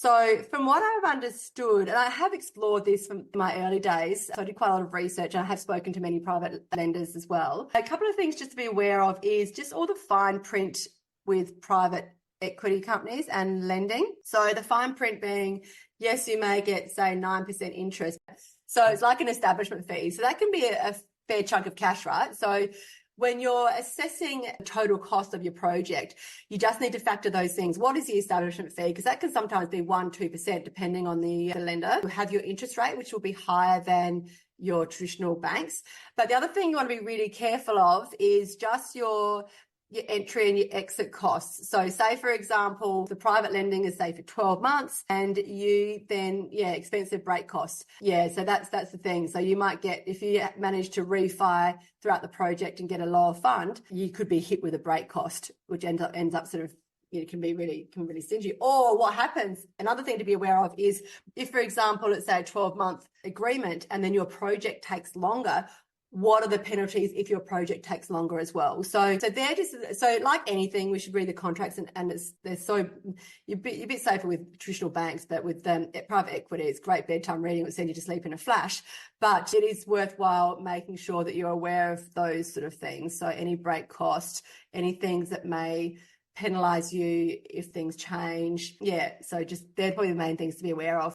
So from what I've understood, and I have explored this from my early days, so I did quite a lot of research and I have spoken to many private lenders as well. A couple of things just to be aware of is just all the fine print with private equity companies and lending. So the fine print being, yes, you may get, say, 9% interest. So it's like an establishment fee. So that can be a fair chunk of cash, right? So when you're assessing the total cost of your project, you just need to factor those things. What is the establishment fee? Because that can sometimes be 1-2% depending on the lender. You have your interest rate, which will be higher than your traditional banks. But the other thing you want to be really careful of is just your entry and your exit costs. So say, for example, the private lending is say for 12 months and you then, expensive break costs. So that's the thing. So you might get, if you manage to refi throughout the project and get a lower fund, you could be hit with a break cost, which ends up sort of, can be really stingy. Or what happens, another thing to be aware of is if, for example, it's say a 12-month agreement and then your project takes longer, what are the penalties if your project takes longer as well? So they're just, so like anything, we should read the contracts and they're so, you're a bit safer with traditional banks, but with private equity, it's great bedtime reading, it will send you to sleep in a flash, but it is worthwhile making sure that you're aware of those sort of things. So any break cost, any things that may penalize you if things change. So just, they're probably the main things to be aware of.